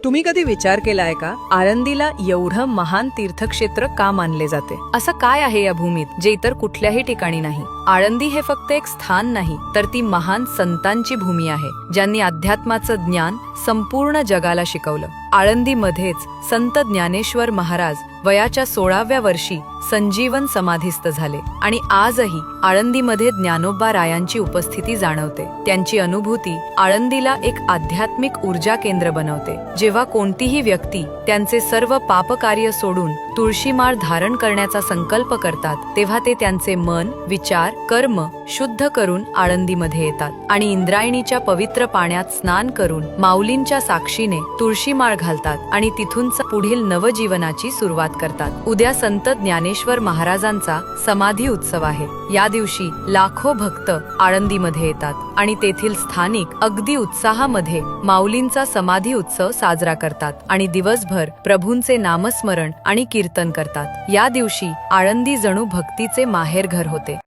तुम्ही कधी विचार केलाय का आळंदीला एवढं महान तीर्थक्षेत्र का मानले जाते? असं काय आहे या भूमीत जे इतर कुठल्याही ठिकाणी नाही? आळंदी हे फक्त एक स्थान नाही, तर ती महान संतांची भूमी आहे ज्यांनी अध्यात्माचं ज्ञान संपूर्ण जगाला शिकवलं. आळंदीमध्येच संत ज्ञानेश्वर महाराज वयाच्या 16व्या वर्षी संजीवन समाधीस्थ झाले आणि आजही आळंदीमध्ये ज्ञानोबा रायांची उपस्थिती जाणवते. त्यांची अनुभूती आळंदीला एक आध्यात्मिक ऊर्जा केंद्र बनवते. जेव्हा कोणतीही व्यक्ती त्यांचे सर्व पापकार्य सोडून तुळशीमाळ धारण करण्याचा संकल्प करतात, तेव्हा ते त्यांचे मन, विचार, कर्म शुद्ध करून आळंदीमध्ये येतात आणि इंद्रायणीच्या पवित्र पाण्यात स्नान करून माऊलींच्या साक्षीने तुळशीमाळ घालतात आणि तिथून पुढील नवजीवनाची सुरुवात करतात. उद्या संत ज्ञानेश्वर महाराजांचा समाधी उत्सव आहे. या दिवशी लाखो भक्त आळंदीमध्ये येतात आणि तेथील स्थानिक अगदी उत्साहामध्ये माऊलींचा समाधी उत्सव साजरा करतात आणि दिवसभर प्रभूंचे नामस्मरण आणि कीर्तन करतात. या दिवशी आळंदी जणू भक्तीचे माहेरघर होते.